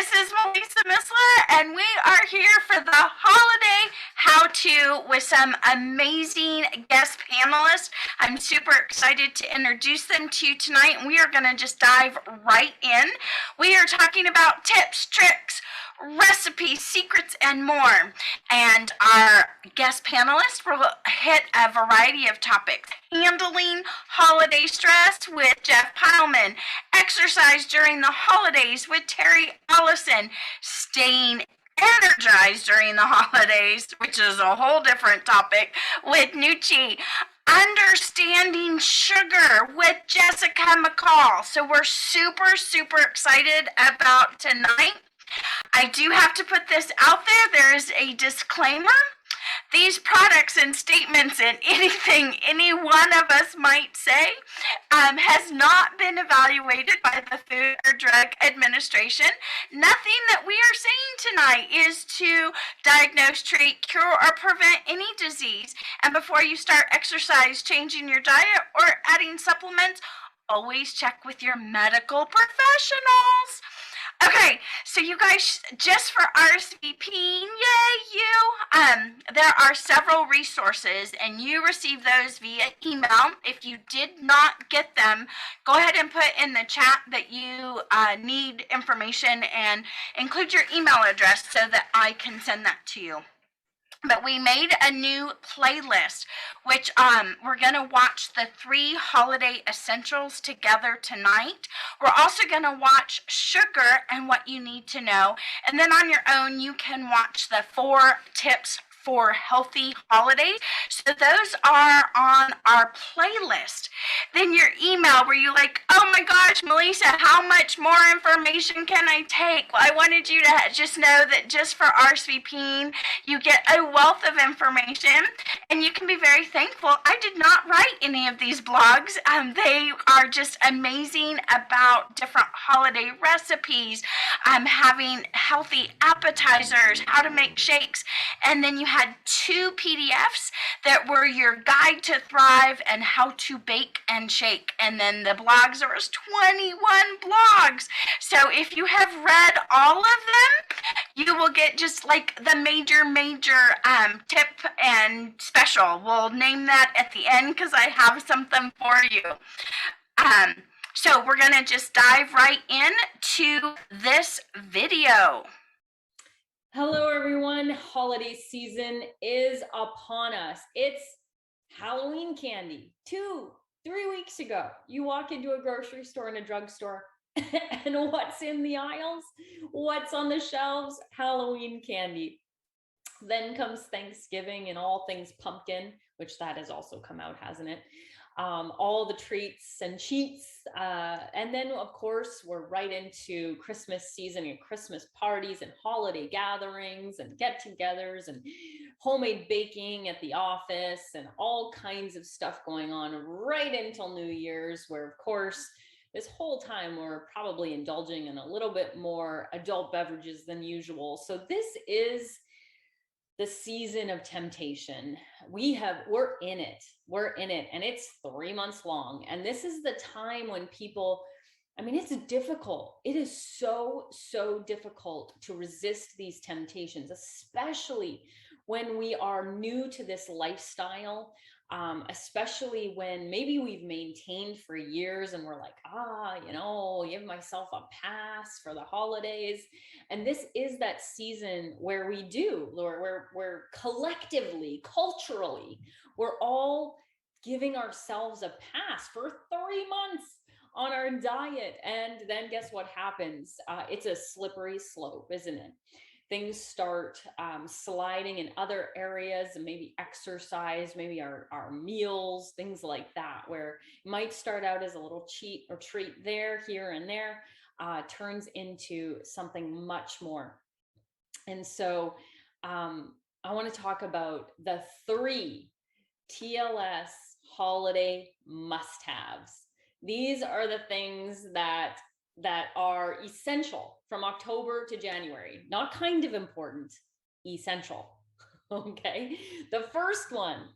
This is Melisa Mistler, and we are here for the holiday how-to with some amazing guest panelists. I'm super excited to introduce them to you tonight, and we are going to just dive right in. We are talking about tips, tricks, recipes, secrets, and more. And our guest panelists will hit a variety of topics. Handling holiday stress with Jeff Pylman, exercise during the holidays with Teri, Alison, staying energized during the holidays, which is a whole different topic, with Nouchi, understanding sugar with Jessica McCall. So we're super, super excited about tonight. I do have to put this out there. There is a disclaimer. These products and statements and anything any one of us might say has not been evaluated by the Food or Drug Administration. Nothing that we are saying tonight is to diagnose, treat, cure, or prevent any disease. And before you start exercise, changing your diet, or adding supplements, always check with your medical professionals. Okay, so you guys, just for RSVPing, yay you! There are several resources, and you receive those via email. If you did not get them, go ahead and put in the chat that you need information and include your email address so that I can send that to you. But we made a new playlist, which we're going to watch the 3 holiday essentials together tonight. We're also going to watch sugar and what you need to know. And then on your own, you can watch the 4 tips for healthy holidays. So those are on our playlist. Then your email where you're like, oh my gosh, Melisa, how much more information can I take? Well, I wanted you to just know that just for RSVPing, you get a wealth of information, and you can be very thankful. I did not write any of these blogs. They are just amazing about different holiday recipes, having healthy appetizers, how to make shakes, and then you had 2 PDFs that were your guide to thrive and how to bake and shake. And then the blogs, there was 21 blogs. So if you have read all of them, you will get just like the major tip and special. We'll name that at the end because I have something for you. So we're going to just dive right in to this video. Hello everyone, holiday season is upon us. It's Halloween candy. 2-3 weeks ago, you walk into a grocery store and a drugstore, and what's in the aisles? What's on the shelves? Halloween candy. Then comes Thanksgiving and all things pumpkin, which that has also come out, hasn't it? All the treats and cheats. And then, of course, we're right into Christmas season and Christmas parties and holiday gatherings and get-togethers and homemade baking at the office and all kinds of stuff going on right until New Year's, where, of course, this whole time we're probably indulging in a little bit more adult beverages than usual. So this is the season of temptation. We're in it, and it's 3 months long. And this is the time when people, it's difficult. It is so difficult to resist these temptations, especially when we are new to this lifestyle, especially when maybe we've maintained for years and we're like, give myself a pass for the holidays. And this is that season where we're collectively, culturally, we're all giving ourselves a pass for 3 months on our diet. And then guess what happens? It's a slippery slope, isn't it? Things start sliding in other areas, and maybe exercise, maybe our meals, things like that, where it might start out as a little cheat or treat there, here and there, turns into something much more. And so I want to talk about the 3 TLS holiday must-haves. These are the things that are essential from October to January, not kind of important, essential. Okay. The first one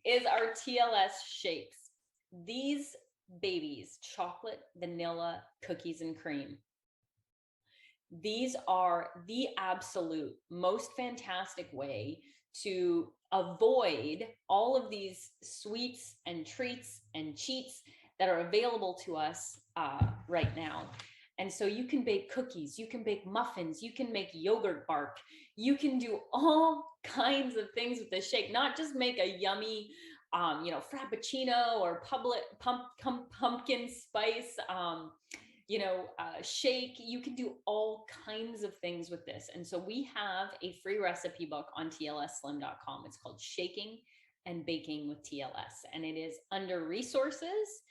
is our TLS shakes. These babies, chocolate, vanilla, cookies, and cream. These are the absolute most fantastic way to avoid all of these sweets and treats and cheats that are available to us right now. And so you can bake cookies, you can bake muffins, you can make yogurt bark, you can do all kinds of things with this shake, not just make a yummy, frappuccino or pumpkin spice, shake. You can do all kinds of things with this. And so we have a free recipe book on tlsslim.com. It's called Shaking and Baking with TLS, and it is under resources,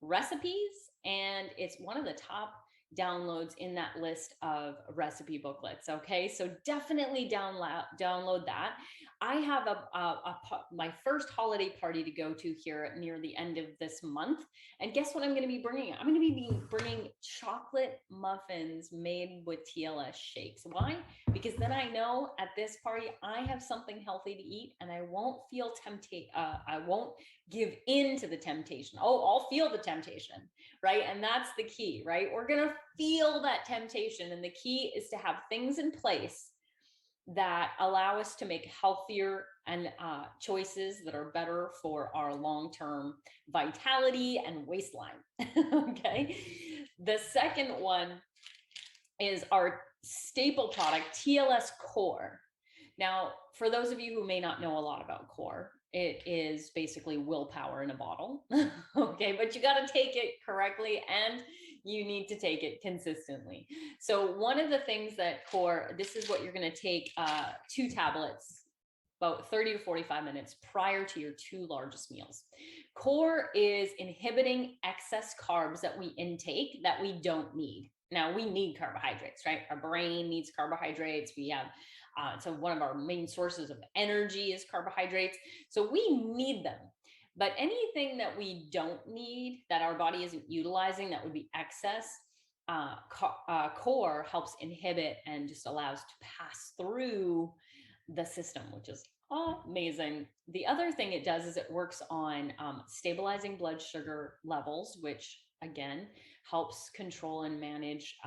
recipes, and it's one of the top downloads in that list of recipe booklets. Okay, so definitely download that. I have my first holiday party to go to here near the end of this month, and guess what I'm going to be bringing? I'm going to be bringing chocolate muffins made with TLS shakes. Why? Because then I know at this party I have something healthy to eat, and I won't feel I won't give in to the temptation. Oh, I'll feel the temptation, right? And that's the key, right? We're going to feel that temptation. And the key is to have things in place that allow us to make healthier and choices that are better for our long-term vitality and waistline. Okay. The second one is our staple product, TLS Core. Now, for those of you who may not know a lot about Core, it is basically willpower in a bottle. Okay, but you got to take it correctly and you need to take it consistently. So one of the things that Core, this is what you're going to take 2 tablets, about 30 to 45 minutes prior to your 2 largest meals. Core is inhibiting excess carbs that we intake that we don't need. Now, we need carbohydrates, right? Our brain needs carbohydrates. We have so one of our main sources of energy is carbohydrates. So we need them. But anything that we don't need, that our body isn't utilizing, that would be excess, Core helps inhibit and just allows to pass through the system, which is amazing. The other thing it does is it works on stabilizing blood sugar levels, which again helps control and manage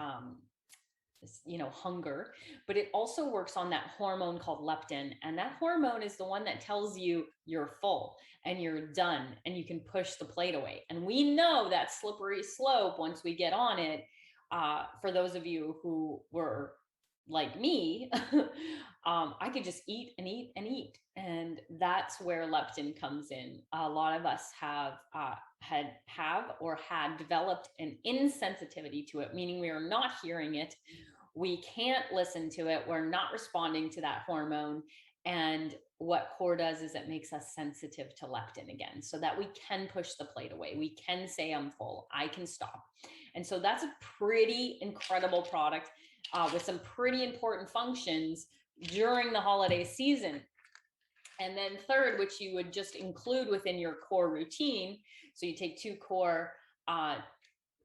hunger. But it also works on that hormone called leptin, and that hormone is the one that tells you you're full and you're done and you can push the plate away. And we know that slippery slope once we get on it. For those of you who were like me, I could just eat and eat and eat. And that's where leptin comes in. A lot of us have had developed an insensitivity to it, meaning we are not hearing it. We can't listen to it. We're not responding to that hormone. And what Core does is it makes us sensitive to leptin again, so that we can push the plate away. We can say, I'm full, I can stop. And so that's a pretty incredible product with some pretty important functions during the holiday season. And then third, which you would just include within your Core routine. So you take 2 Core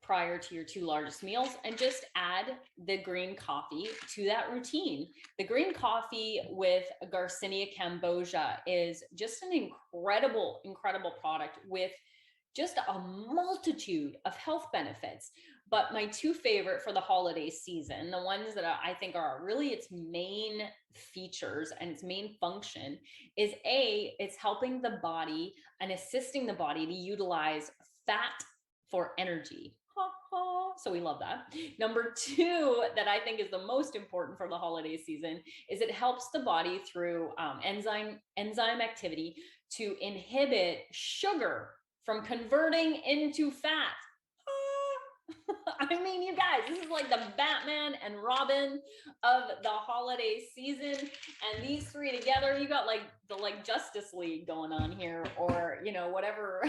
prior to your 2 largest meals and just add the green coffee to that routine. The green coffee with Garcinia cambogia is just an incredible, incredible product with just a multitude of health benefits. But my 2 favorite for the holiday season, the ones that I think are really its main features and its main function, is it's helping the body and assisting the body to utilize fat for energy. So we love that. Number 2, that I think is the most important for the holiday season, is it helps the body through enzyme activity to inhibit sugar from converting into fat. I mean, you guys, this is like the Batman and Robin of the holiday season. And these 3 together, you got like the Justice League going on here, or, whatever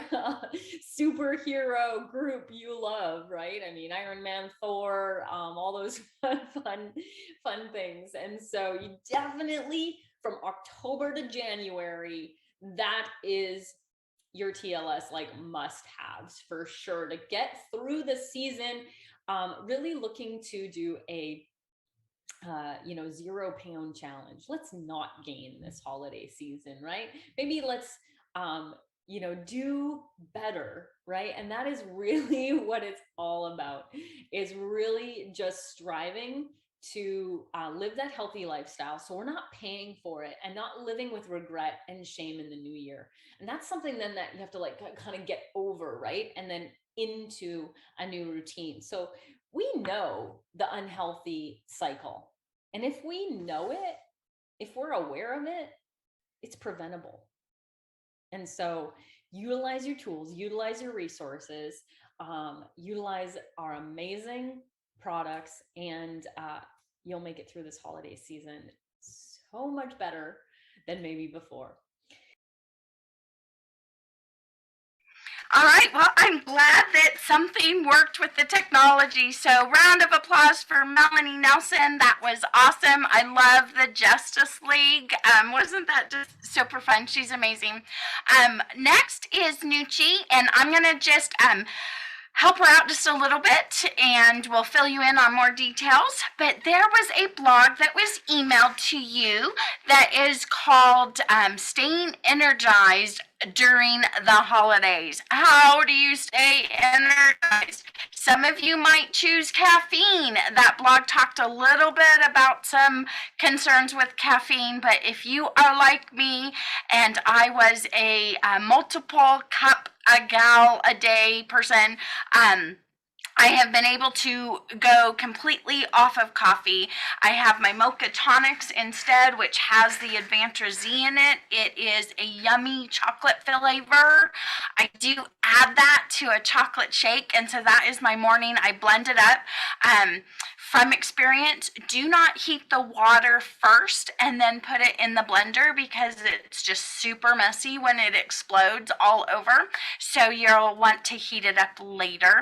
superhero group you love, right? I mean, Iron Man, Thor, all those fun things. And so you definitely, from October to January, that is your TLS must-haves for sure to get through the season. Really looking to do a 0 pound challenge. Let's not gain this holiday season, right? Maybe let's do better, right? And that is really what it's all about, is really just striving to live that healthy lifestyle. So we're not paying for it and not living with regret and shame in the new year. And that's something then that you have to like kind of get over, right? And then into a new routine. So we know the unhealthy cycle. And if we know it, if we're aware of it, it's preventable. And so utilize your tools, utilize your resources, utilize our amazing products, and you'll make it through this holiday season so much better than maybe before. All right, well, I'm glad that something worked with the technology. So, round of applause for Melanie Nelson. That was awesome. I love the Justice League. Wasn't that just super fun? She's amazing. Next is Nouchi, and I'm going to just help her out just a little bit and we'll fill you in on more details. But there was a blog that was emailed to you that is called Staying Energized During the Holidays. How do you stay energized? Some of you might choose caffeine. That blog talked a little bit about some concerns with caffeine, but if you are like me and I was a multiple cup a gal a day person, I have been able to go completely off of coffee. I have my mocha tonics instead, which has the Advantra-Z in it. It is a yummy chocolate flavor. I do add that to a chocolate shake, and so that is my morning. I blend it up. From experience, do not heat the water first and then put it in the blender because it's just super messy when it explodes all over. So you'll want to heat it up later.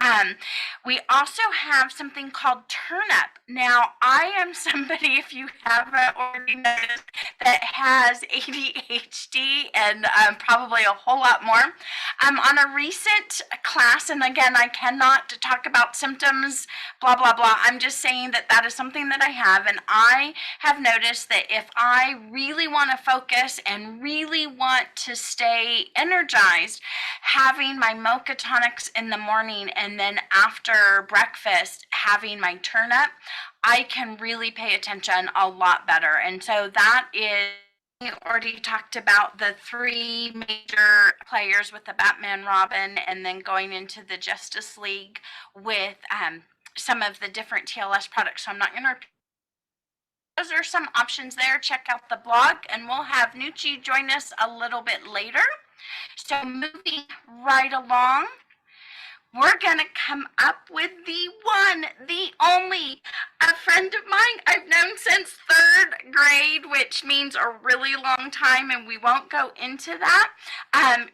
We also have something called turnip. Now, I am somebody, if you haven't already noticed, that has ADHD and probably a whole lot more. On a recent class, and again, I cannot talk about symptoms, blah, blah, blah. I'm just saying that that is something that I have, and I have noticed that if I really want to focus and really want to stay energized, having my mocha tonics in the morning and then after breakfast having my turnip, I can really pay attention a lot better. And so that is, we already talked about the three major players with the Batman, Robin, and then going into the Justice League with some of the different TLS products. So I'm not going to repeat. Those are some options there. Check out the blog, and we'll have Nouchi join us a little bit later. So moving right along, we're going to come up with the one, the only, a friend of mine I've known since third grade, which means a really long time, and we won't go into that.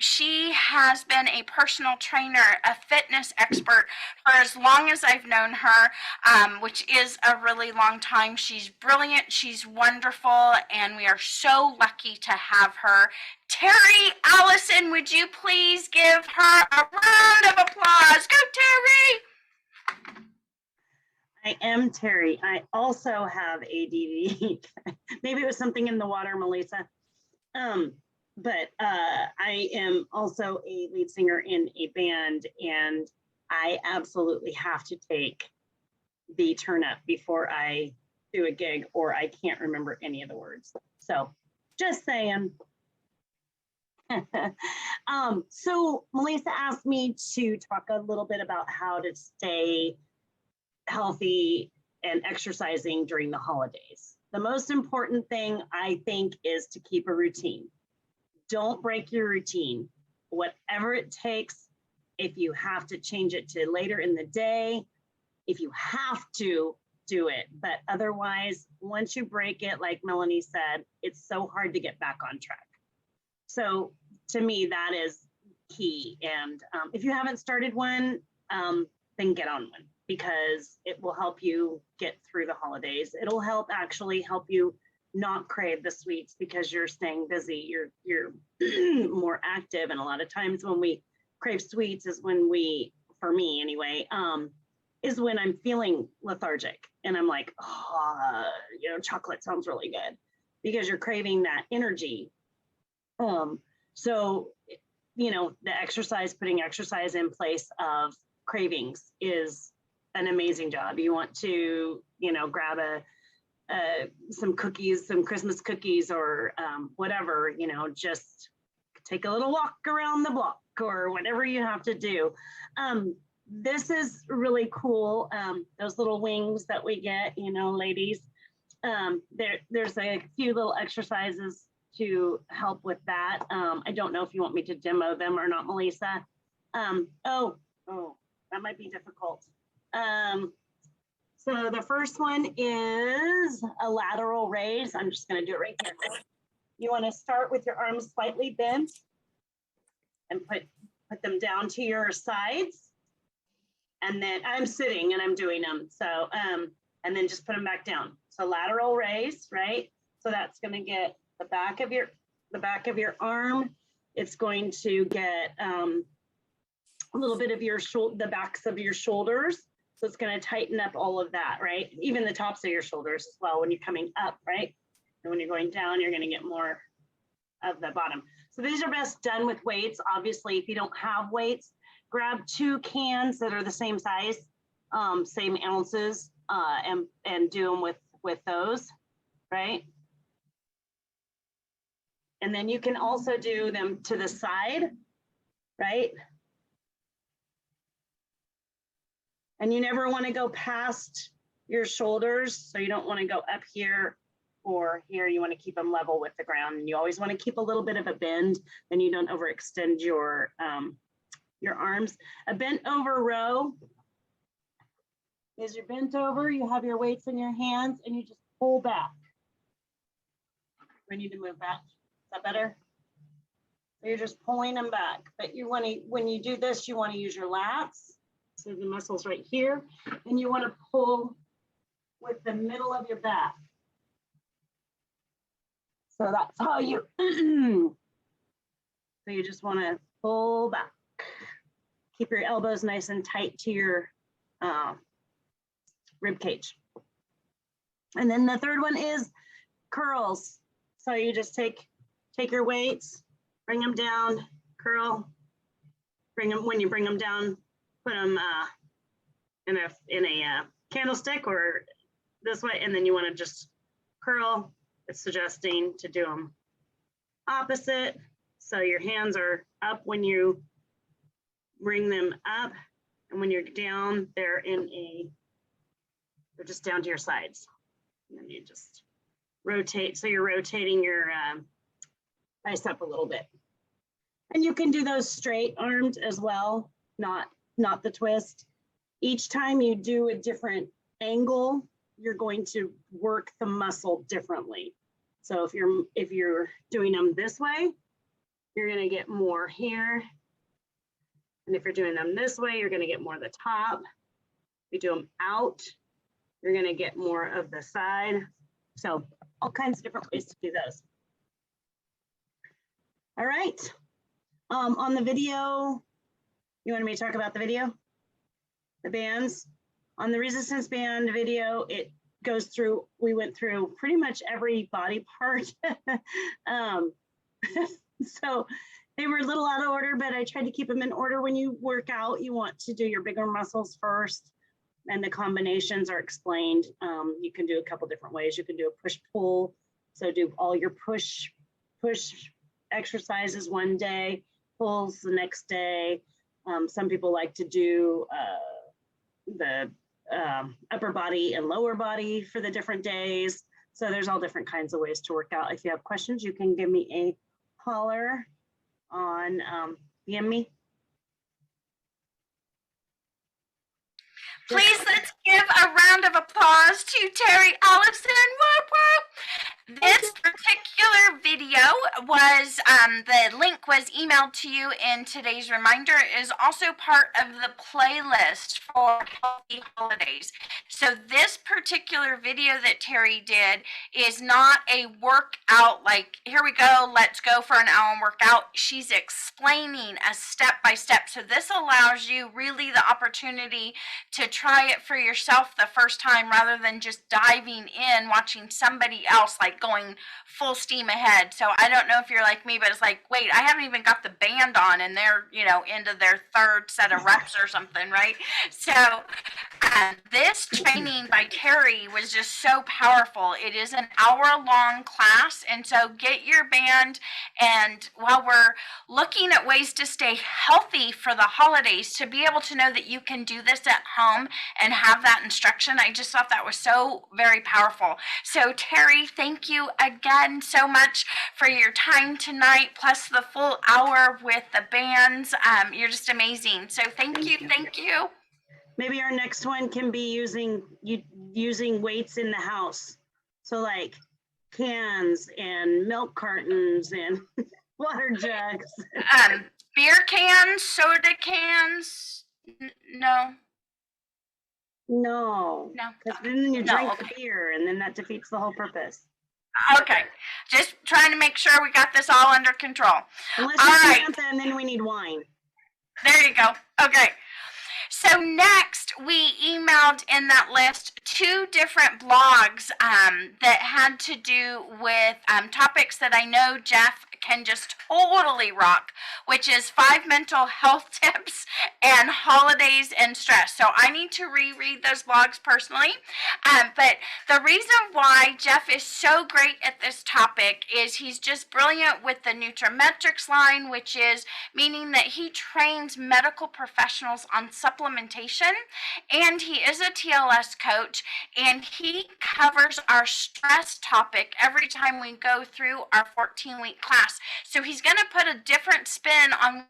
She has been a personal trainer, a fitness expert for as long as I've known her, which is a really long time. She's brilliant, she's wonderful, and we are so lucky to have her. Teri, Alison, would you please give her a round of applause? Go, Teri! I am Teri. I also have ADD. Maybe it was something in the water, Melisa. But I am also a lead singer in a band, and I absolutely have to take the turnip before I do a gig, or I can't remember any of the words. So just saying. So Melisa asked me to talk a little bit about how to stay healthy and exercising during the holidays. The most important thing, I think, is to keep a routine. Don't break your routine. Whatever it takes, if you have to change it to later in the day, if you have to, do it. But otherwise, once you break it, like Melanie said, it's so hard to get back on track. So to me, that is key. And if you haven't started one, then get on one, because it will help you get through the holidays. It'll actually help you not crave the sweets because you're staying busy. You're more active. And a lot of times when we crave sweets is when for me anyway, is when I'm feeling lethargic and I'm like, oh, chocolate sounds really good, because you're craving that energy. So putting exercise in place of cravings is an amazing job. You want to, grab some cookies, some Christmas cookies or whatever, just take a little walk around the block or whatever you have to do. This is really cool. Those little wings that we get, ladies, there's a few little exercises to help with that. I don't know if you want me to demo them or not, Melisa. Oh, that might be difficult. So the first one is a lateral raise. I'm just going to do it right here. You want to start with your arms slightly bent and put them down to your sides. And then I'm sitting and I'm doing them. So, and then just put them back down. So lateral raise, right? So that's going to get the back of your arm. It's going to get a little bit of the backs of your shoulders. So it's going to tighten up all of that, right? Even the tops of your shoulders as well when you're coming up, right? And when you're going down, you're going to get more of the bottom. So these are best done with weights. Obviously, if you don't have weights, grab 2 cans that are the same size, same ounces, and do them with those, right? And then you can also do them to the side, right? And you never want to go past your shoulders. So you don't want to go up here or here. You want to keep them level with the ground. And you always want to keep a little bit of a bend, then you don't overextend your arms. A bent over row is you're bent over, you have your weights in your hands and you just pull back. We need to move back. Is that better? So you're just pulling them back. But you want to, when you do this, you want to use your lats. So the muscles right here, and you want to pull with the middle of your back. So that's how you, so you just want to pull back. Keep your elbows nice and tight to your rib cage. And then the third one is curls. So you just take your weights, bring them down, curl, bring them, when you bring them down, put them in a candlestick or this way, and then you want to just curl. It's suggesting to do them opposite. So your hands are up when you bring them up, and when you're down, they're just down to your sides. And then you just rotate. So you're rotating your bicep a little bit. And you can do those straight armed as well, not the twist. Each time you do a different angle, you're going to work the muscle differently. So if you're doing them this way, you're going to get more here. And if you're doing them this way, you're going to get more of the top. If you do them out, you're going to get more of the side. So all kinds of different ways to do those. All right. On the video, you wanted me to talk about the video? The bands? On the resistance band video, it goes through, we went through pretty much every body part. So they were a little out of order, but I tried to keep them in order. When you work out, you want to do your bigger muscles first, and the combinations are explained. You can do a couple different ways. You can do a push-pull. So do all your push exercises one day, pulls the next day. Some people like to do the upper body and lower body for the different days. So there's all different kinds of ways to work out. If you have questions, you can give me a holler on DM me. Please, let's give a round of applause to Teri, Alison. Whoop, whoop. This particular video was, the link was emailed to you in today's reminder. It is also part of the playlist for Healthy Holidays. So this particular video that Teri did is not a workout, like, here we go, let's go for an hour and work out. She's explaining a step-by-step. So this allows you really the opportunity to try it for yourself the first time rather than just diving in, watching somebody else, like going full steam ahead. So I don't know if you're like me, but it's like, wait, I haven't even got the band on, and they're, into their third set of reps or something, right? So this training by Teri was just so powerful. It is an hour-long class, and so get your band. And while we're looking at ways to stay healthy for the holidays, to be able to know that you can do this at home and have that instruction, I just thought that was so very powerful. So Teri, thank you again so much for your time tonight, plus the full hour with the bands. You're just amazing. So thank you. Maybe our next one can be using weights in the house. So like cans and milk cartons and water jugs. Beer cans, soda cans. No. No. Because then you drink the beer, and then that defeats the whole purpose. Okay. Just trying to make sure we got this all under control. Unless you Samantha, and then we need wine. There you go. Okay. So next, we emailed in that list 2 different blogs that had to do with topics that I know Jeff can just totally rock, which is 5 mental health tips and holidays and stress. So I need to reread those blogs personally. But the reason why Jeff is so great at this topic is he's just brilliant with the Nutrimetrics line, which is meaning that he trains medical professionals on supplementation, and he is a TLS coach, and he covers our stress topic every time we go through our 14-week class. So he's going to put a different spin on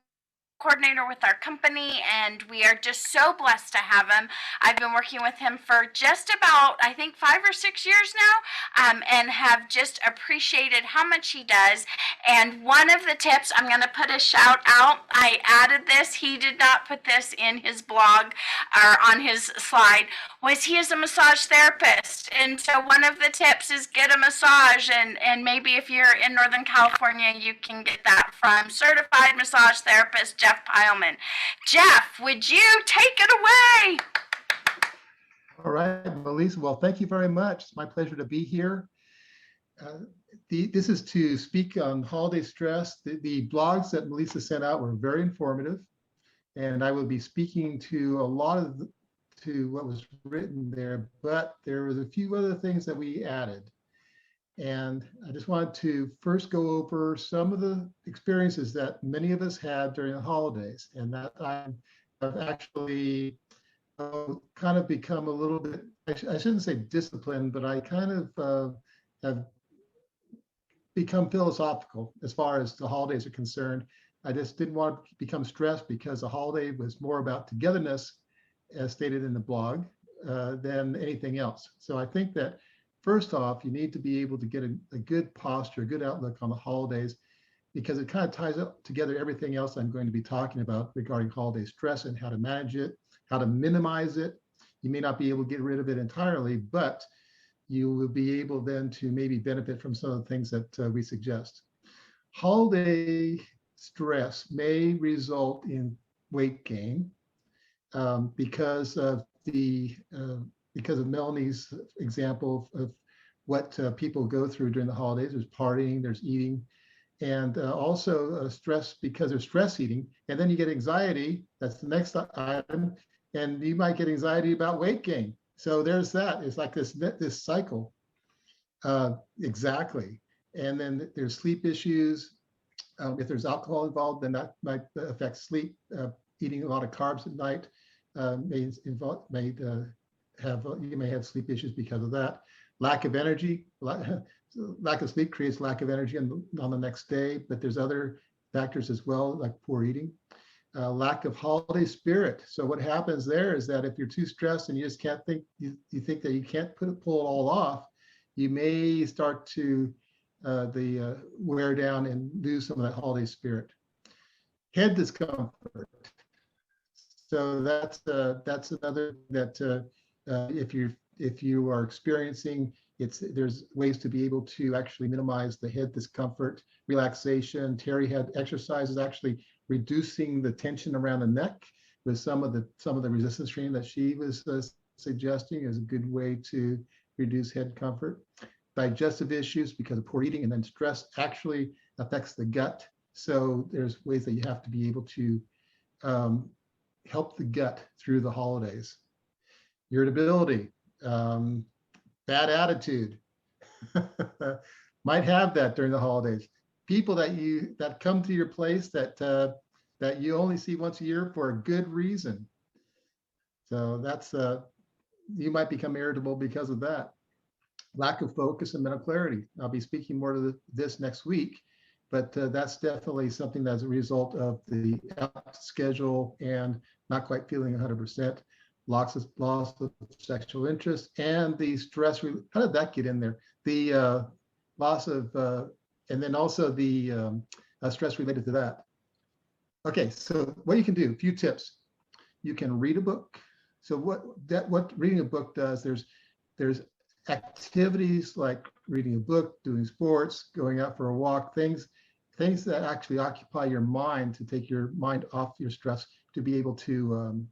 coordinator with our company, and we are just so blessed to have him. I've been working with him for just about, I think, 5 or 6 years now, and have just appreciated how much he does. And one of the tips, I'm going to put a shout out. I added this. He did not put this in his blog or on his slide. Was he is a massage therapist, and so one of the tips is get a massage, and maybe if you're in Northern California, you can get that from certified massage therapist Jeff Pylman. Jeff, would you take it away? All right, Melisa. Well, thank you very much. It's my pleasure to be here. This is to speak on holiday stress. The blogs that Melisa sent out were very informative, and I will be speaking to a lot of to what was written there, but there was a few other things that we added. And I just wanted to first go over some of the experiences that many of us had during the holidays, and that I've actually kind of become a little bit, I shouldn't say disciplined, but I kind of have become philosophical as far as the holidays are concerned. I just didn't want to become stressed because the holiday was more about togetherness, as stated in the blog, than anything else. So I think that first off, you need to be able to get a good posture, a good outlook on the holidays, because it kind of ties up together everything else I'm going to be talking about regarding holiday stress and how to manage it, how to minimize it. You may not be able to get rid of it entirely, but you will be able then to maybe benefit from some of the things that we suggest. Holiday stress may result in weight gain because of Melanie's example of what people go through during the holidays. There's partying, there's eating, and also stress because of stress eating. And then you get anxiety. That's the next item. And you might get anxiety about weight gain. So there's that. It's like this cycle. Exactly. And then there's sleep issues. If there's alcohol involved, then that might affect sleep. Eating a lot of carbs at night you may have sleep issues because of that. Lack of energy, lack of sleep creates lack of energy on the next day, but there's other factors as well, like poor eating. Lack of holiday spirit. So what happens there is that if you're too stressed and you just can't think, you think that you can't pull it all off, you may start to wear down and lose some of that holiday spirit. Head discomfort. So that's another that if you are experiencing, there's ways to be able to actually minimize the head discomfort, relaxation. Teri had exercises actually reducing the tension around the neck with some of the resistance training that she was suggesting is a good way to reduce head comfort. digestive issues because of poor eating, and then stress actually affects the gut. So there's ways that you have to be able to help the gut through the holidays. Irritability, bad attitude, might have that during the holidays. People that come to your place that you only see once a year for a good reason. So that's you might become irritable because of that. Lack of focus and mental clarity. I'll be speaking more to this next week, but that's definitely something that's a result of the schedule and not quite feeling 100%. Loss of sexual interest and the stress. How did that get in there? The loss of, and then also the stress related to that. Okay, so what you can do, a few tips. You can read a book. So what reading a book does, there's activities like reading a book, doing sports, going out for a walk, things that actually occupy your mind to take your mind off your stress, to be able to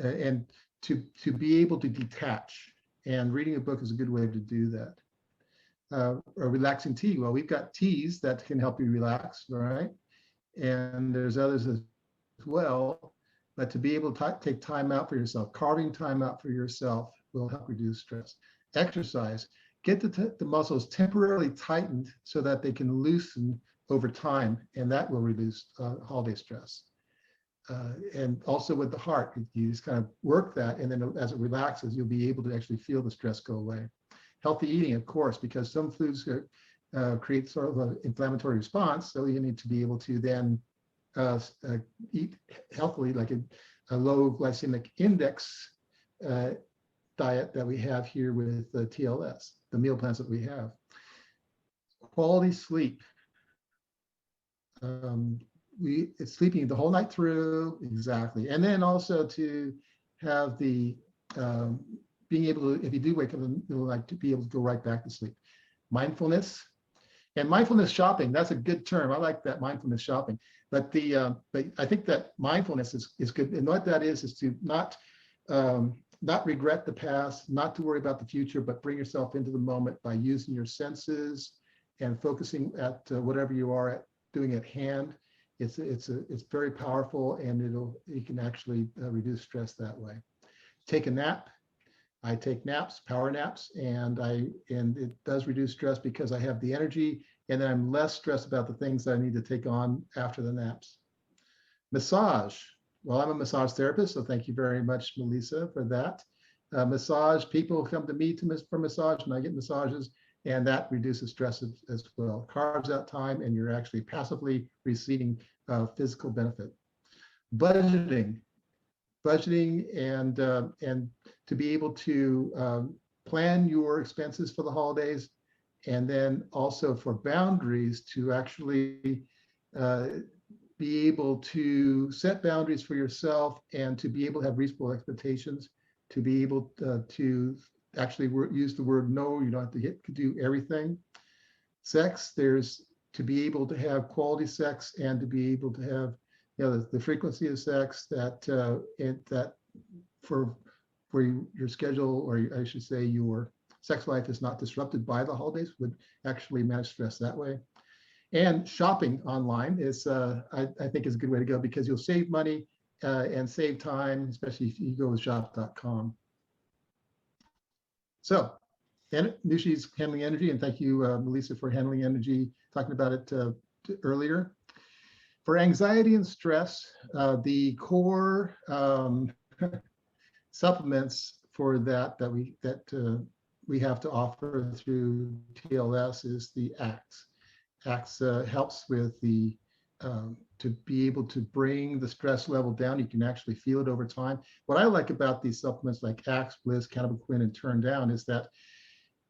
and to be able to detach. And reading a book is a good way to do that. A relaxing tea. Well, we've got teas that can help you relax, right? And there's others as well. But to be able to take time out for yourself, carving time out for yourself will help reduce stress. Exercise. Get the muscles temporarily tightened so that they can loosen over time, and that will reduce holiday stress. And also with the heart, you just kind of work that, and then as it relaxes, you'll be able to actually feel the stress go away. Healthy eating, of course, because some foods create sort of an inflammatory response, so you need to be able to then eat healthily, like a low glycemic index diet that we have here with the TLS, the meal plans that we have. Quality sleep. It's sleeping the whole night through, exactly. And then also to have the being able to, if you do wake up in the middle of the night, to be able to go right back to sleep. Mindfulness. And mindfulness shopping, that's a good term. I like that, mindfulness shopping. But but I think that mindfulness is good. And what that is to not regret the past, not to worry about the future, but bring yourself into the moment by using your senses and focusing at whatever you are doing at hand. It's very powerful, and you can actually reduce stress that way. Take a nap. I take naps, power naps, and it does reduce stress because I have the energy, and then I'm less stressed about the things that I need to take on after the naps. Massage. Well, I'm a massage therapist, so thank you very much, Melisa, for that. Massage, people come to me for massage, and I get massages, and that reduces stress as well. Carves out time, and you're actually passively receiving physical benefit. Budgeting and to be able to plan your expenses for the holidays, and then also for boundaries, to actually be able to set boundaries for yourself, and to be able to have reasonable expectations, to be able to actually use the word no. You don't have to do everything. Sex, there's to be able to have quality sex, and to be able to have the frequency of sex that for your schedule, or I should say your sex life, is not disrupted by the holidays, would actually manage stress that way. And shopping online is, I think, is a good way to go, because you'll save money and save time, especially if you go with shop.com. So, and Nouchi's handling energy, and thank you, Melisa, for handling energy, talking about it earlier. For anxiety and stress, the core supplements for that we have to offer through TLS is the ACTS. ACTS helps with the to be able to bring the stress level down. You can actually feel it over time. What I like about these supplements like ACTS, Bliss, Cannabinoid, and Turn Down is that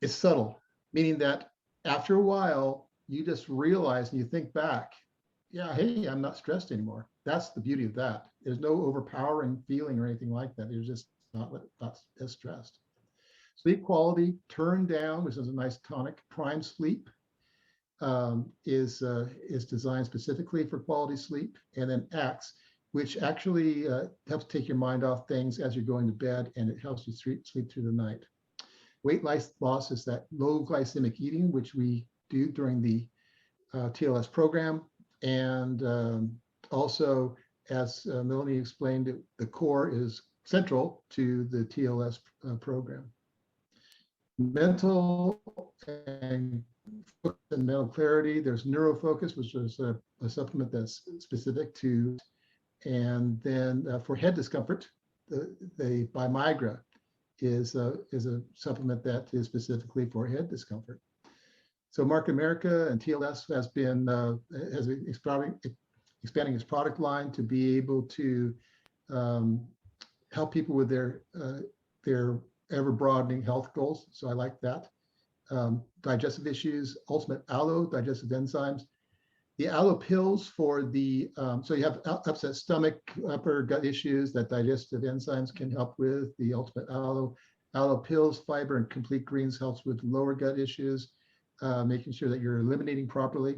it's subtle, meaning that after a while, you just realize and you think back, yeah, hey, I'm not stressed anymore. That's the beauty of that. There's no overpowering feeling or anything like that. You're just not as stressed. Sleep quality, Turn Down, which is a nice tonic. Prime Sleep is designed specifically for quality sleep. And then ACTS, which actually helps take your mind off things as you're going to bed, and it helps you sleep through the night. Weight loss is that low glycemic eating, which we do during the TLS program. And also, as Melanie explained, the core is central to the TLS program. Mental and mental clarity, there's neurofocus, which is a supplement that's specific to, and then for head discomfort, the Bimagra is a supplement that is specifically for head discomfort. So Market America and TLS has been expanding its product line to be able to help people with their ever broadening health goals. So I like that. Digestive issues, Ultimate Aloe, digestive enzymes. The aloe pills for the, so you have upset stomach, upper gut issues that digestive enzymes can help with. The Ultimate Aloe pills, fiber and complete greens helps with lower gut issues, making sure that you're eliminating properly.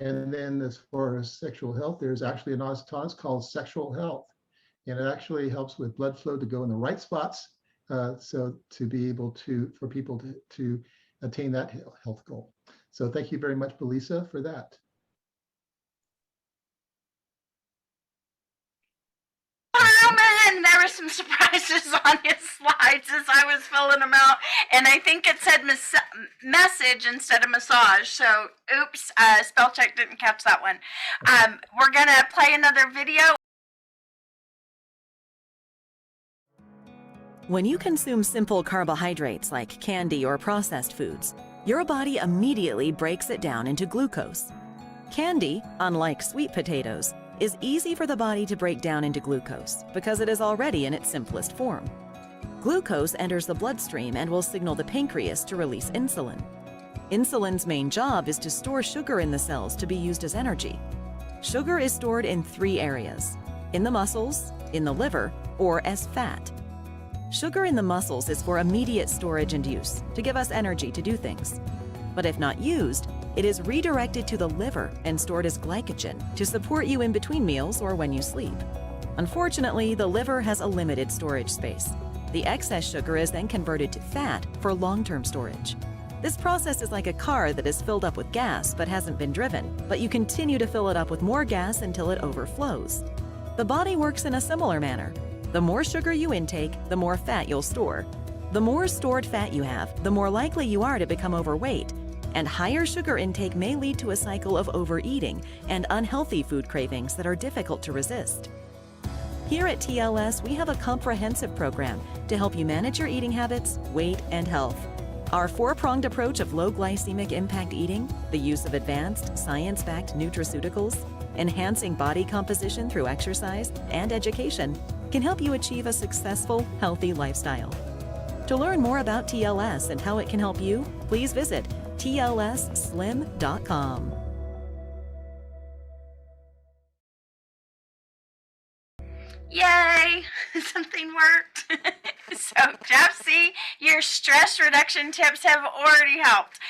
And then as far as sexual health, there's actually an tonic called Sexual Health. And it actually helps with blood flow to go in the right spots. So to be able to, for people to attain that health goal. So thank you very much, Melisa, for that. Pylman, there were some surprises on his slides as I was filling them out, and I think it said message instead of massage. So, oops, spell check didn't catch that one. We're gonna play another video. When you consume simple carbohydrates like candy or processed foods, your body immediately breaks it down into glucose. Candy, unlike sweet potatoes, is easy for the body to break down into glucose because it is already in its simplest form. Glucose enters the bloodstream and will signal the pancreas to release insulin. Insulin's main job is to store sugar in the cells to be used as energy. Sugar is stored in 3 areas: in the muscles, in the liver, or as fat. Sugar in the muscles is for immediate storage and use, to give us energy to do things. But if not used, it is redirected to the liver and stored as glycogen to support you in between meals or when you sleep. Unfortunately, the liver has a limited storage space. The excess sugar is then converted to fat for long-term storage. This process is like a car that is filled up with gas but hasn't been driven, but you continue to fill it up with more gas until it overflows. The body works in a similar manner. The more sugar you intake, the more fat you'll store. The more stored fat you have, the more likely you are to become overweight, and higher sugar intake may lead to a cycle of overeating and unhealthy food cravings that are difficult to resist. Here at TLS, we have a comprehensive program to help you manage your eating habits, weight, and health. Our 4-pronged approach of low glycemic impact eating, the use of advanced, science-backed nutraceuticals, enhancing body composition through exercise, and education can help you achieve a successful, healthy lifestyle. To learn more about TLS and how it can help you, please visit tlsslim.com. Yay! Something worked. So, Jeff, see, your stress reduction tips have already helped.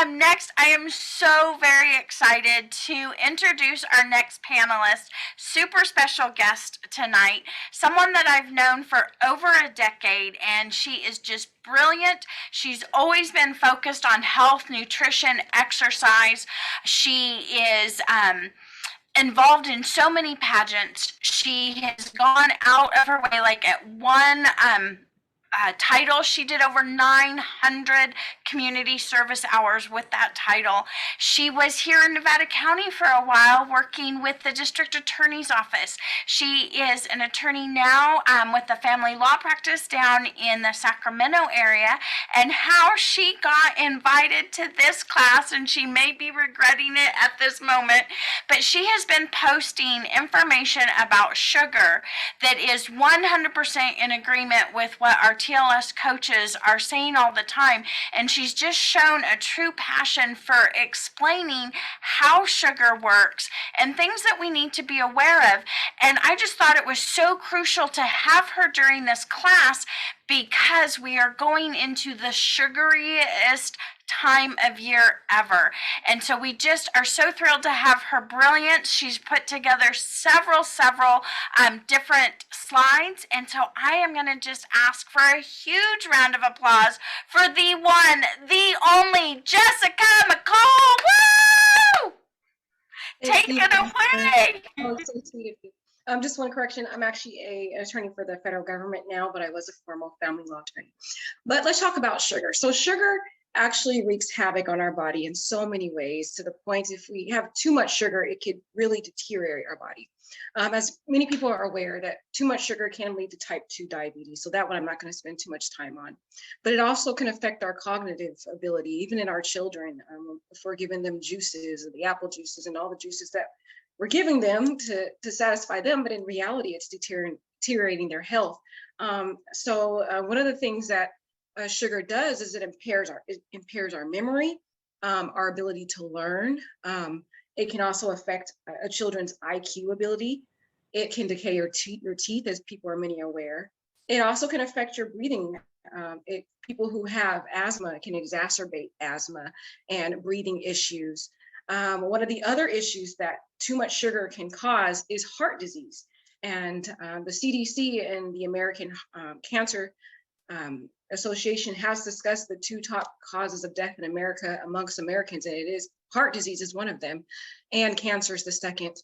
Next, I am so very excited to introduce our next panelist, super special guest tonight, someone that I've known for over a decade, and she is just brilliant. She's always been focused on health, nutrition, exercise. She is involved in so many pageants. She has gone out of her way, like at one title, she did over 900 community service hours with that title. She was here in Nevada County for a while working with the district attorney's office. She is an attorney now with the family law practice down in the Sacramento area, and how she got invited to this class, and she may be regretting it at this moment, but she has been posting information about sugar that is 100% in agreement with what our TLS coaches are saying all the time, and she's just shown a true passion for explaining how sugar works and things that we need to be aware of. And I just thought it was so crucial to have her during this class, because we are going into the sugariest time of year ever. And so we just are so thrilled to have her brilliance. She's put together several different slides. And so I am going to just ask for a huge round of applause for the one, the only Jessica McCall. Woo! Take it away. Oh, so sweet of you. Just one correction. I'm actually an attorney for the federal government now, but I was a former family law attorney. But let's talk about sugar. So sugar actually wreaks havoc on our body in so many ways, to the point if we have too much sugar, it could really deteriorate our body. As many people are aware that too much sugar can lead to type 2 diabetes. So that one I'm not going to spend too much time on. But it also can affect our cognitive ability, even in our children, if we're giving them juices, the apple juices and all the juices that we're giving them to satisfy them, but in reality, it's deteriorating their health. So one of the things that sugar does is it impairs our memory, our ability to learn. It can also affect a children's IQ ability. It can decay your teeth, as people are many aware. It also can affect your breathing. People who have asthma can exacerbate asthma and breathing issues. One of the other issues that too much sugar can cause is heart disease. And the CDC and the American Cancer Association has discussed the 2 top causes of death in America amongst Americans, and it is heart disease is one of them, and cancer is the second.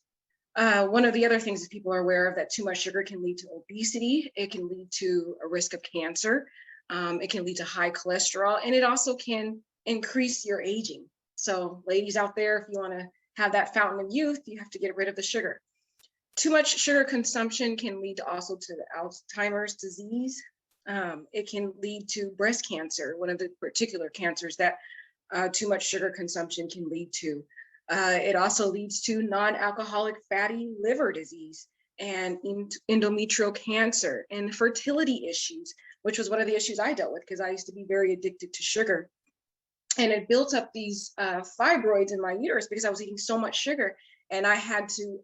One of the other things that people are aware of, that too much sugar can lead to obesity. It can lead to a risk of cancer. It can lead to high cholesterol, and it also can increase your aging. So ladies out there, if you want to have that fountain of youth, you have to get rid of the sugar. Too much sugar consumption can lead also to the Alzheimer's disease. It can lead to breast cancer, one of the particular cancers that too much sugar consumption can lead to. It also leads to non-alcoholic fatty liver disease and endometrial cancer and fertility issues, which was one of the issues I dealt with because I used to be very addicted to sugar. And it built up these fibroids in my uterus because I was eating so much sugar. And I had to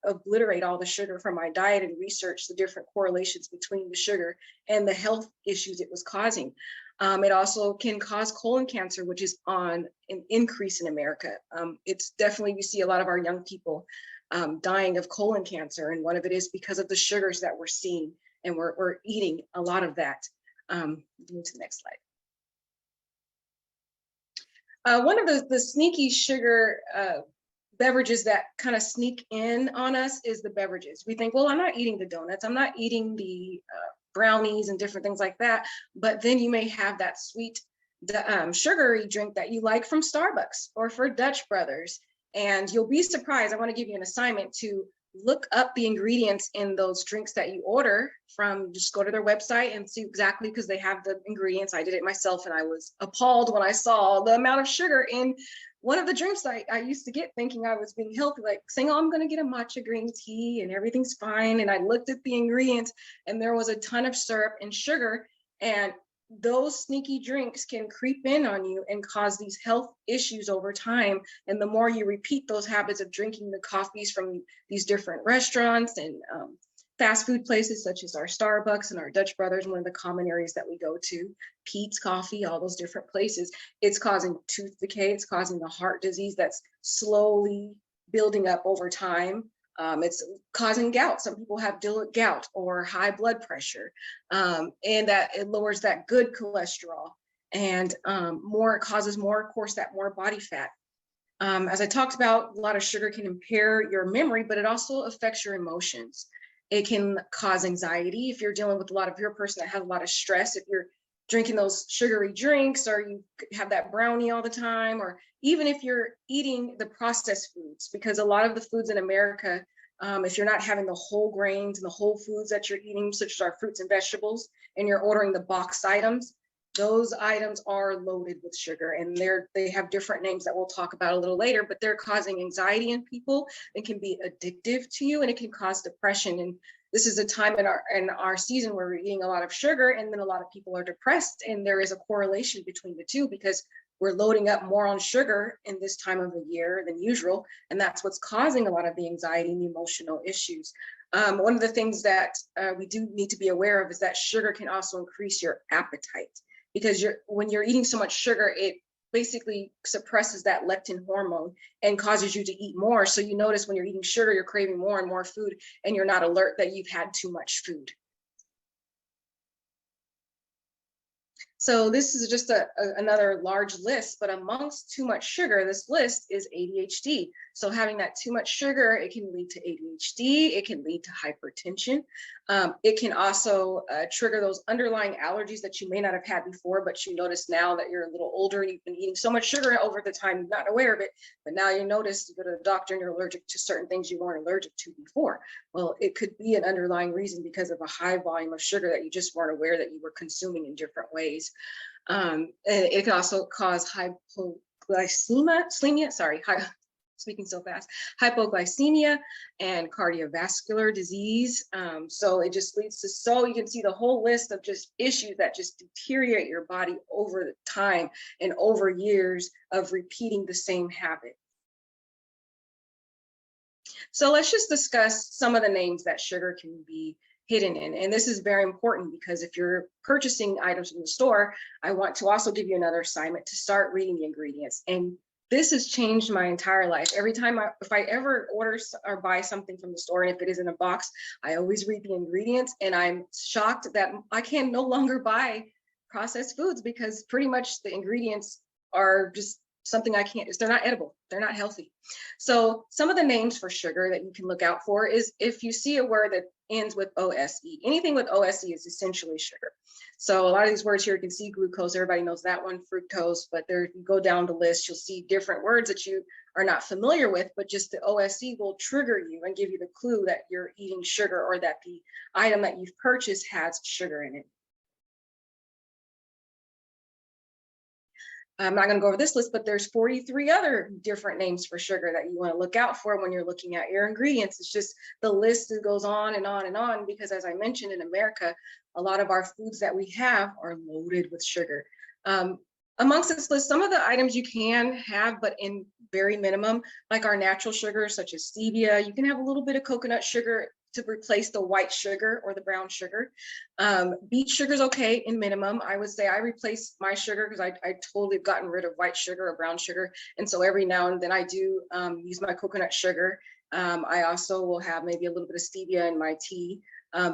obliterate all the sugar from my diet and research the different correlations between the sugar and the health issues it was causing. It also can cause colon cancer, which is on an increase in America. It's definitely, we see a lot of our young people dying of colon cancer. And one of it is because of the sugars that we're seeing, and we're eating a lot of that. Move to the next slide. One of the sneaky sugar beverages that kind of sneak in on us is the beverages. We think, well, I'm not eating the donuts, I'm not eating the brownies and different things like that. But then you may have that sweet, sugary drink that you like from Starbucks or for Dutch Brothers. And you'll be surprised. I want to give you an assignment to look up the ingredients in those drinks that you order from. Just go to their website and see exactly, because they have the ingredients. I did it myself and I was appalled when I saw the amount of sugar in one of the drinks I used to get, thinking I was being healthy, like saying, oh, I'm going to get a matcha green tea and everything's fine. And I looked at the ingredients and there was a ton of syrup and sugar, and those sneaky drinks can creep in on you and cause these health issues over time. And the more you repeat those habits of drinking the coffees from these different restaurants and fast food places such as our Starbucks and our Dutch Brothers, one of the common areas that we go to, Pete's Coffee, all those different places, it's causing tooth decay, it's causing the heart disease that's slowly building up over time. It's causing gout. Some people have gout or high blood pressure, and that it lowers that good cholesterol, and it causes more, of course, that more body fat. As I talked about, a lot of sugar can impair your memory, but it also affects your emotions. It can cause anxiety if you're dealing with if you're a person that has a lot of stress, if you're drinking those sugary drinks, or you have that brownie all the time, or even if you're eating the processed foods, because a lot of the foods in America, if you're not having the whole grains and the whole foods that you're eating, such as our fruits and vegetables, and you're ordering the box items, those items are loaded with sugar, and they have different names that we'll talk about a little later, but they're causing anxiety in people. It can be addictive to you, and it can cause depression. And this is a time in our season where we're eating a lot of sugar, and then a lot of people are depressed, and there is a correlation between the two, because we're loading up more on sugar in this time of the year than usual, and that's what's causing a lot of the anxiety and the emotional issues. One of the things that we do need to be aware of is that sugar can also increase your appetite, because when you're eating so much sugar, it basically suppresses that leptin hormone and causes you to eat more. So you notice when you're eating sugar, you're craving more and more food, and you're not alert that you've had too much food. So this is just another large list, but amongst too much sugar, this list is ADHD. So having that too much sugar, it can lead to ADHD, it can lead to hypertension. It can also trigger those underlying allergies that you may not have had before, but you notice now that you're a little older and you've been eating so much sugar over the time, you're not aware of it, but now you notice, you go to the doctor and you're allergic to certain things you weren't allergic to before. Well, it could be an underlying reason because of a high volume of sugar that you just weren't aware that you were consuming in different ways. It can also cause hypoglycemia, speaking so fast, hypoglycemia and cardiovascular disease. So it just leads to, so you can see the whole list of just issues that just deteriorate your body over the time and over years of repeating the same habit. So let's just discuss some of the names that sugar can be hidden in. And this is very important because if you're purchasing items from the store, I want to also give you another assignment to start reading the ingredients. And this has changed my entire life. Every time if I ever order or buy something from the store, and if it is in a box, I always read the ingredients, and I'm shocked that I can no longer buy processed foods because pretty much the ingredients are just something I can't, they're not edible, they're not healthy. So some of the names for sugar that you can look out for is if you see a word that ends with OSE, anything with OSE is essentially sugar. So a lot of these words here, you can see glucose, everybody knows that one, fructose, but there, if you go down the list, you'll see different words that you are not familiar with, but just the OSE will trigger you and give you the clue that you're eating sugar or that the item that you've purchased has sugar in it. I'm not going to go over this list, but there's 43 other different names for sugar that you want to look out for when you're looking at your ingredients. It's just the list that goes on and on and on, because as I mentioned, in America, a lot of our foods that we have are loaded with sugar. Amongst this list, some of the items you can have, but in very minimum, like our natural sugars, such as stevia, you can have a little bit of coconut sugar to replace the white sugar or the brown sugar. Beet sugar is okay in minimum. I would say I replace my sugar because I totally have gotten rid of white sugar or brown sugar. And so every now and then I do use my coconut sugar. I also will have maybe a little bit of stevia in my tea.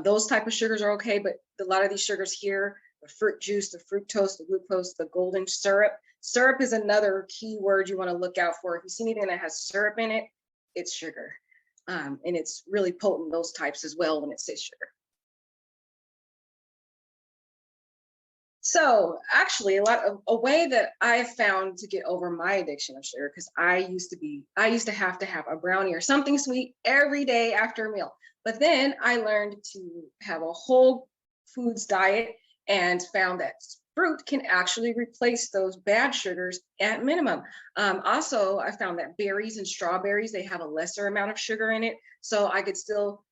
Those type of sugars are okay, but a lot of these sugars here, the fruit juice, the fructose, the glucose, the golden syrup. Syrup is another key word you want to look out for. If you see anything that has syrup in it, it's sugar. And it's really potent, those types as well, when it says sugar. So actually a way that I have found to get over my addiction of sugar, because I used to have a brownie or something sweet every day after a meal. But then I learned to have a whole foods diet and found that fruit can actually replace those bad sugars at minimum. Also, I found that berries and strawberries, they have a lesser amount of sugar in it. So I could still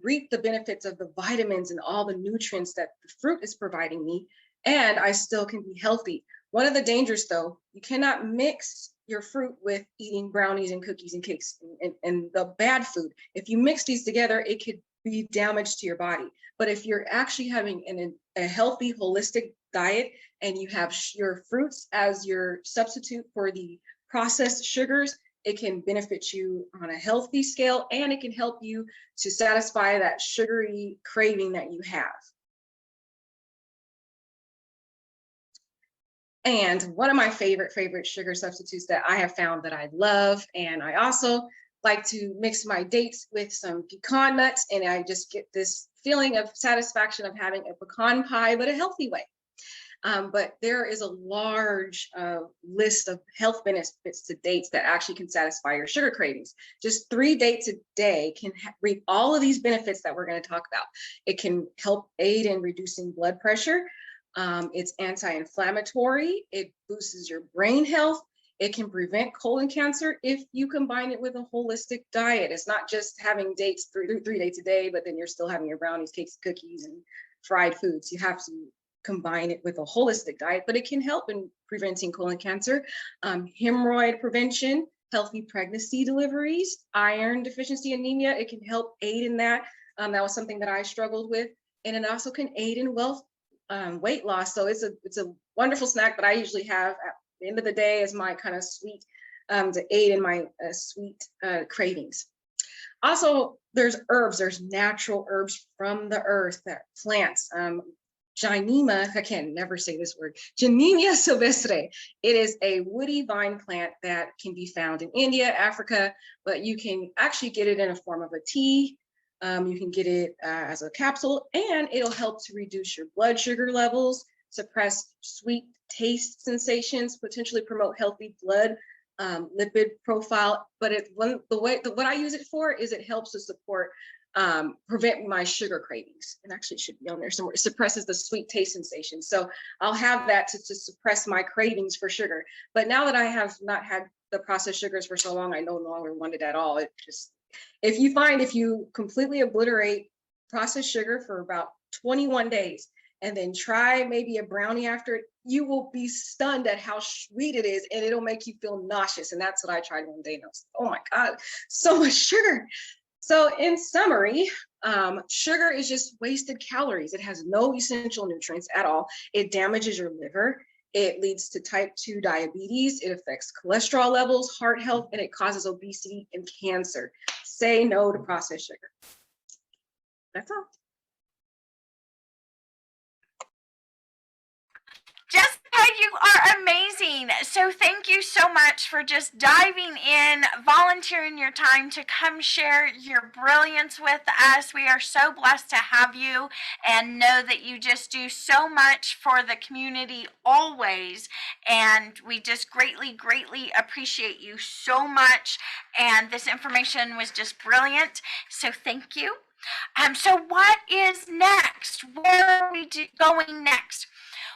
reap the benefits of the vitamins and all the nutrients that the fruit is providing me, and I still can be healthy. One of the dangers though, you cannot mix your fruit with eating brownies and cookies and cakes and the bad food. If you mix these together, it could be damage to your body. But if you're actually having a healthy, holistic diet and you have your fruits as your substitute for the processed sugars, it can benefit you on a healthy scale, and it can help you to satisfy that sugary craving that you have. And one of my favorite sugar substitutes that I have found that I love, and I also like to mix my dates with some pecan nuts, and I just get this feeling of satisfaction of having a pecan pie, but a healthy way. But there is a large list of health benefits to dates that actually can satisfy your sugar cravings. Just 3 dates a day can reap all of these benefits that we're going to talk about. It can help aid in reducing blood pressure. It's anti-inflammatory. It boosts your brain health. It can prevent colon cancer if you combine it with a holistic diet. It's not just having dates, three dates a day, but then you're still having your brownies, cakes, cookies, and fried foods. You have to combine it with a holistic diet, but it can help in preventing colon cancer, hemorrhoid prevention, healthy pregnancy deliveries, iron deficiency anemia. It can help aid in that. That was something that I struggled with, and it also can aid in weight loss. So it's a wonderful snack, but I usually have the end of the day is my kind of sweet, to aid in my sweet cravings. Also, there's herbs, there's natural herbs from the earth, that plants. Gynema, I can never say this word, Gynema sylvestre. It is a woody vine plant that can be found in India, Africa, but you can actually get it in a form of a tea. You can get it as a capsule, and it'll help to reduce your blood sugar levels, suppress sweet taste sensations, potentially promote healthy blood lipid profile. But what I use it for is it helps to support prevent my sugar cravings. And actually it should be on there somewhere. It suppresses the sweet taste sensation. So I'll have that to suppress my cravings for sugar. But now that I have not had the processed sugars for so long, I no longer want it at all. It just, if you completely obliterate processed sugar for about 21 days and then try maybe a brownie after it, you will be stunned at how sweet it is, and it'll make you feel nauseous. And that's what I tried one day, and I was like, oh my God, so much sugar. So in summary, sugar is just wasted calories. It has no essential nutrients at all. It damages your liver. It leads to type 2 diabetes. It affects cholesterol levels, heart health, and it causes obesity and cancer. Say no to processed sugar. That's all. Jessica, you are amazing. So thank you so much for just diving in, volunteering your time to come share your brilliance with us. We are so blessed to have you and know that you just do so much for the community always. And we just greatly, greatly appreciate you so much. And this information was just brilliant. So thank you. So what is next? Where are we going next?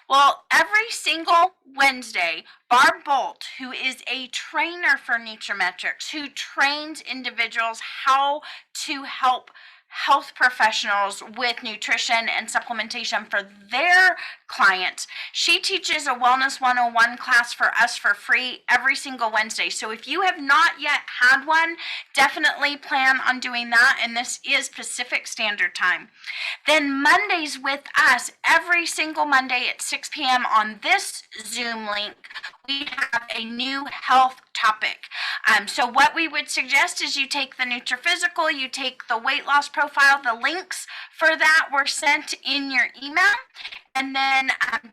Well, every single Wednesday, Barb Bolt, who is a trainer for Nutrimetrics, who trains individuals how to help health professionals with nutrition and supplementation for their clients. She teaches a Wellness 101 class for us for free every single Wednesday. So if you have not yet had one, definitely plan on doing that. And this is Pacific Standard Time. Then Mondays with us, every single Monday at 6 p.m. on this Zoom link, we have a new health topic. So what we would suggest is you take the Nutri-Physical, you take the weight loss profile, the links for that were sent in your email. And then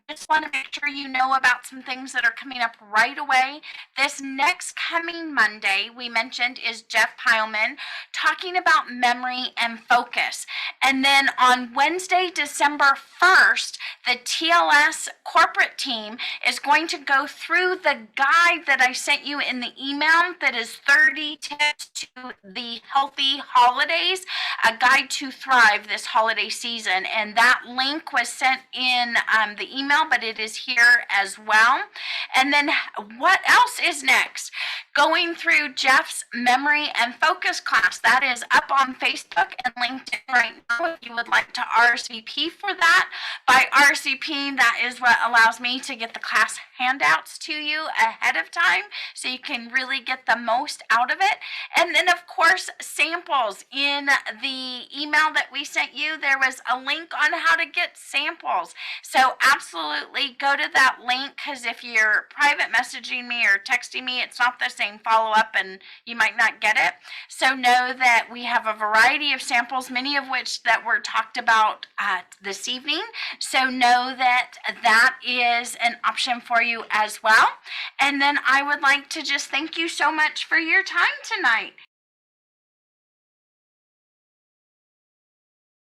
just want to make sure you know about some things that are coming up right away. This next coming Monday, we mentioned, is Jeff Pylman talking about memory and focus. And then on Wednesday, December 1st, the TLS corporate team is going to go through the guide that I sent you in the email that is 30 tips to the healthy holidays, a guide to thrive this holiday season. And that link was sent in the email, but it is here as well. And then what else is next? Going through Jeff's memory and focus class. That is up on Facebook and LinkedIn right now if you would like to RSVP for that. By RSVPing, that is what allows me to get the class handouts to you ahead of time so you can really get the most out of it. And then of course, samples. In the email that we sent you, there was a link on how to get samples. So absolutely go to that link, because if you're private messaging me or texting me, it's not the same follow up and you might not get it. So know that we have a variety of samples, many of which that were talked about this evening. So know that that is an option for you as well. And then I would like to just thank you so much for your time tonight.